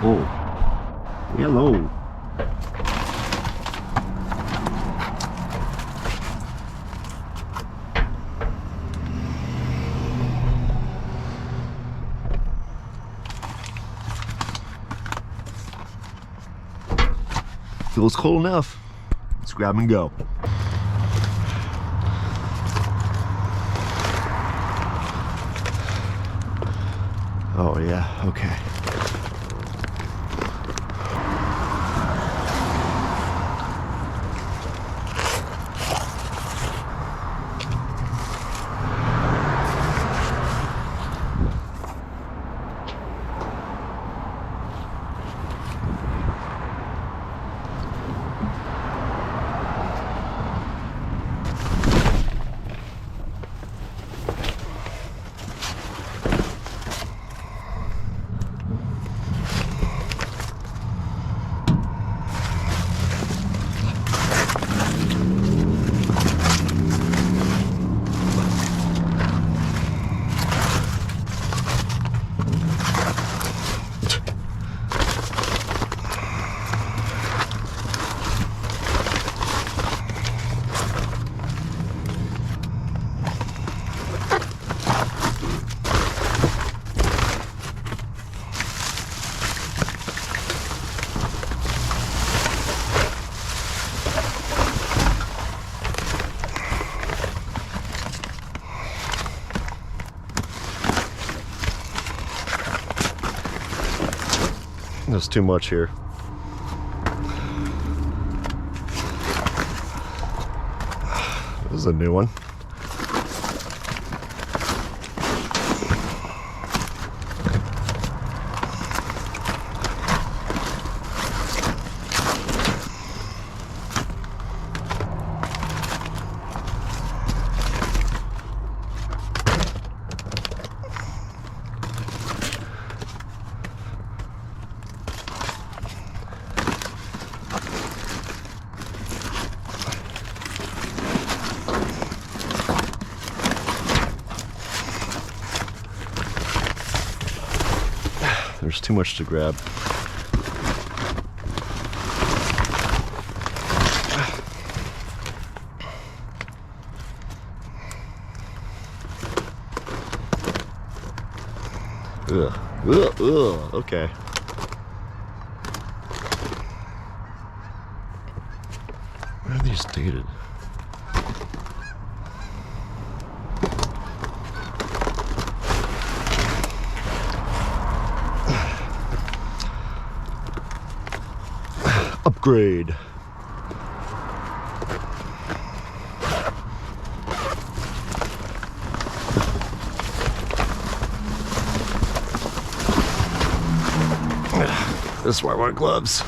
Oh, hello. Feels cold enough. Let's grab and go. Oh yeah, okay. There's too much here. This is a new one. There's too much to grab. Ugh. Ugh. Ugh. Okay. Where are these dated? Upgrade. This is why I want gloves.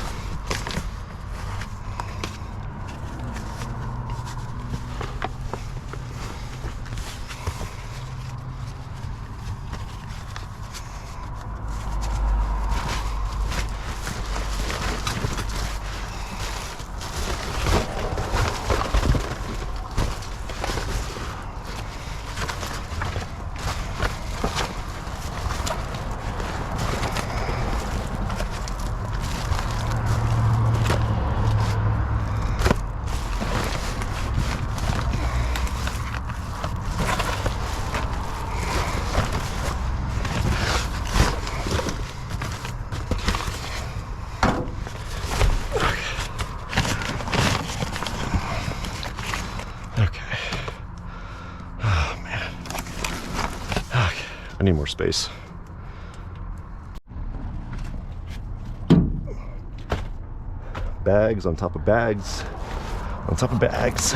I need more space. Bags on top of bags on top of bags.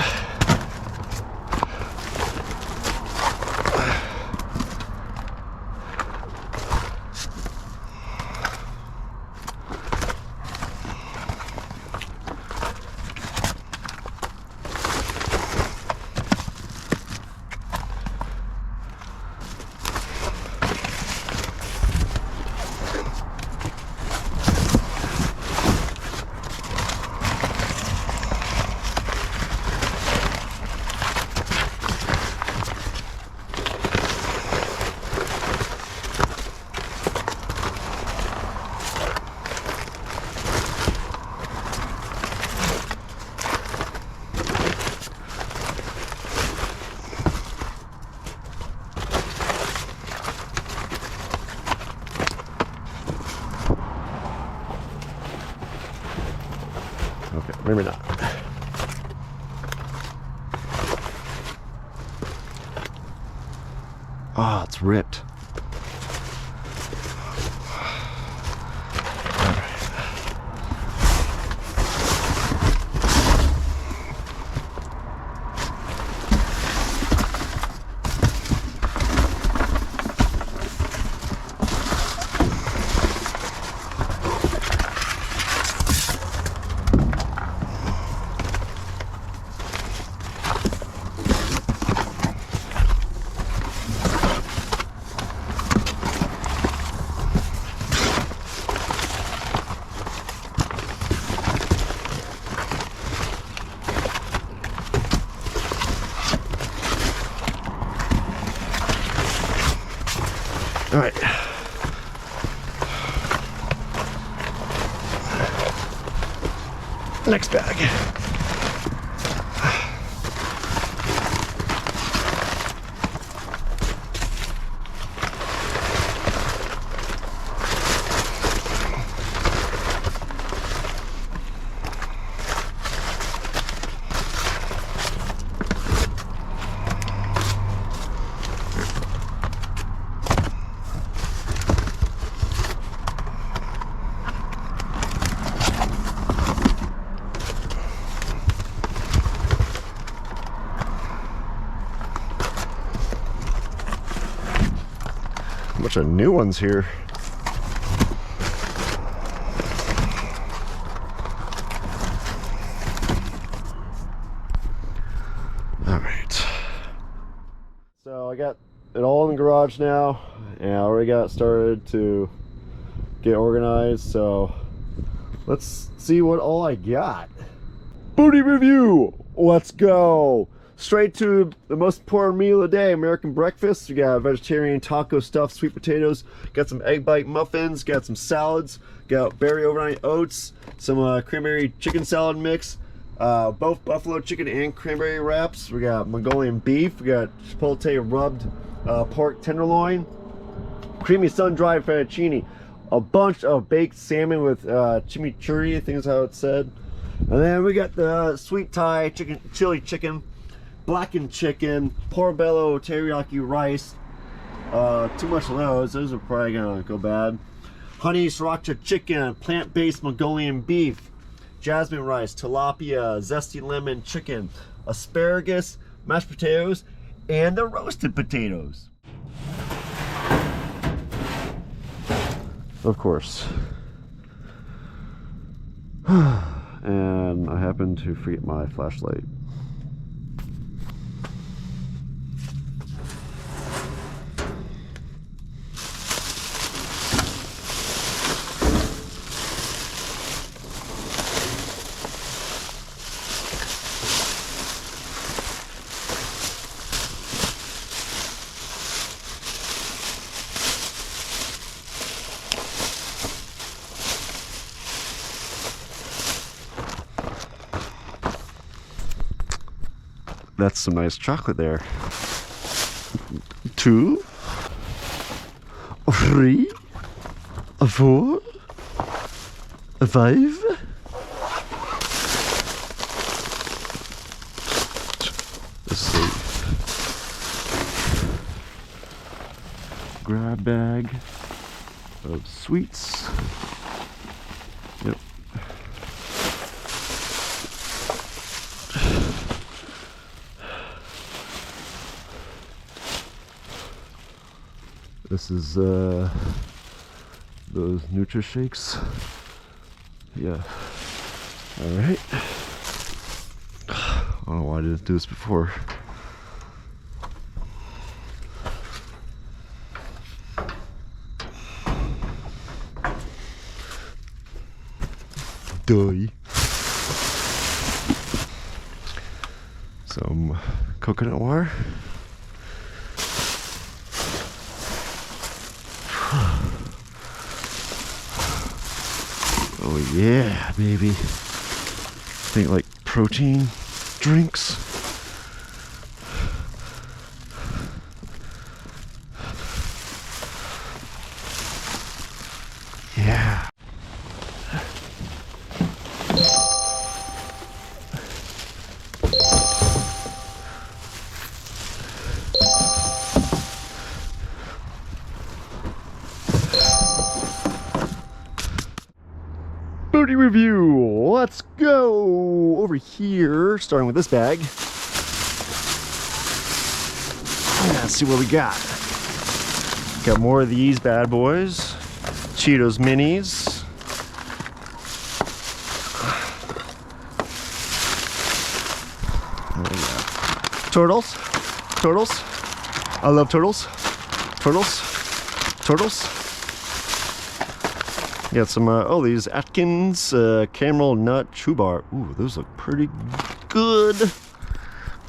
Maybe not. Ah, it's ripped. All right. Next bag. A bunch of new ones here. All right. So I got it all in the garage now, and I already got started to get organized. So let's see what all I got. Booty review. Let's go. Straight to the most important meal of the day, American breakfast. We got vegetarian taco stuffed sweet potatoes, got some egg bite muffins, got some salads, got berry overnight oats, some cranberry chicken salad mix, both buffalo chicken and cranberry wraps. We got Mongolian beef, we got chipotle rubbed pork tenderloin, creamy sun-dried fettuccine, a bunch of baked salmon with chimichurri, I think is how it's said. And then we got the sweet Thai chicken, chili chicken, blackened chicken, portobello teriyaki rice. Too much of those are probably gonna go bad. Honey sriracha chicken, plant-based Mongolian beef, jasmine rice, tilapia, zesty lemon chicken, asparagus, mashed potatoes, and the roasted potatoes. Of course. And I happened to forget my flashlight. That's some nice chocolate there. 2, 3, 4, 5. Let's see. Grab bag of sweets. Yep. This is those Nutri Shakes. Yeah. All right. I don't know why I didn't do this before. Some coconut water. Oh yeah, baby. Think like protein drinks. Yeah. Foodie review. Let's go over here, starting with this bag. Let's see what we got. Got more of these bad boys. Cheetos minis. Turtles. Turtles. I love turtles. Turtles. Turtles. Got some, oh, these Atkins caramel nut chew bar. Ooh, those look pretty good.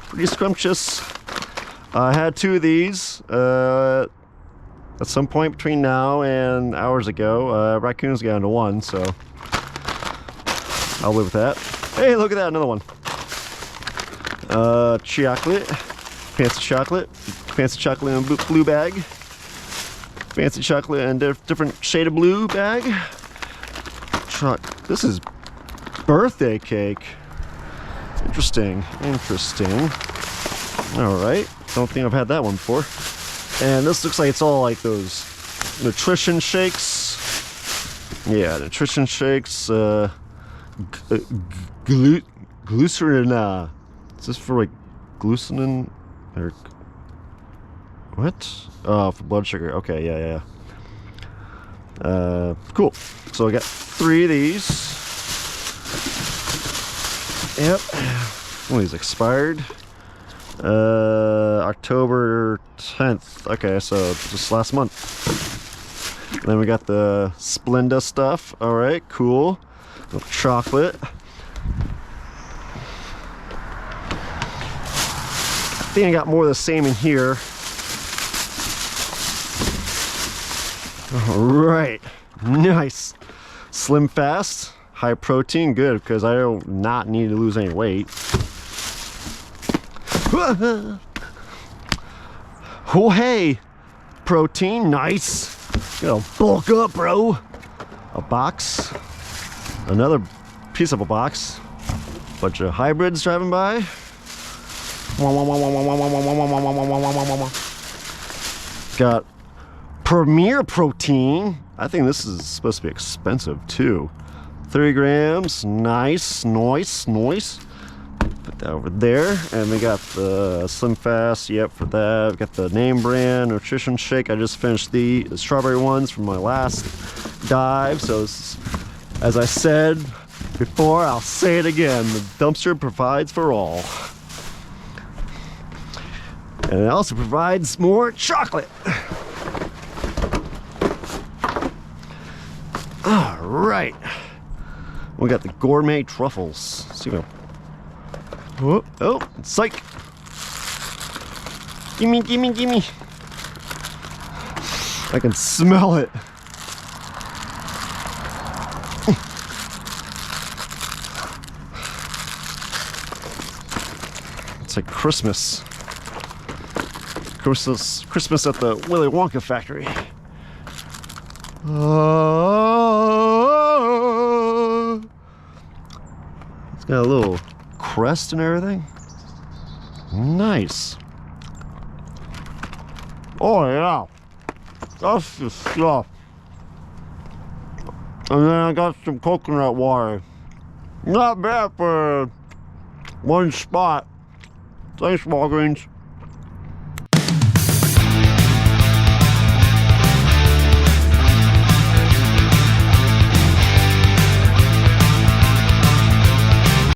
Pretty scrumptious. I had 2 of these at some point between now and hours ago. Raccoons got into 1, so I'll live with that. Hey, look at that, another one. Chocolate. Fancy chocolate. Fancy chocolate in a blue bag. Fancy chocolate and different shade of blue bag. This is birthday cake. Interesting. Interesting. Alright. Don't think I've had that one before. And this looks like it's all like those nutrition shakes. Yeah, nutrition shakes. Glucerina. Is this for like glucinin or what? Oh, for blood sugar. Okay, yeah. Cool. So I got 3 of these. Yep. One of these expired. October 10th. Okay, so just last month. Then we got the Splenda stuff. All right, cool. Chocolate. I think I got more of the same in here. All right, nice. Slim Fast, high protein, good, because I do not need to lose any weight. Oh, hey, protein, nice. Gotta bulk up, bro. A box, another piece of a box. Bunch of hybrids driving by. Got Premier Protein. I think this is supposed to be expensive too. 30 grams. Nice. Put that over there. And we got the Slim Fast. Yep, for that. We got the name brand nutrition shake. I just finished the strawberry ones from my last dive. So as I said before, I'll say it again. The dumpster provides for all. And it also provides more chocolate. All right. We got the gourmet truffles. Let's see what. Oh, psych. Gimme. I can smell it. It's like Christmas. Christmas at the Willy Wonka factory. It's got a little crest and everything. Nice. Oh yeah, that's the stuff. And then I got some coconut water. Not bad for one spot. Thanks, Walgreens.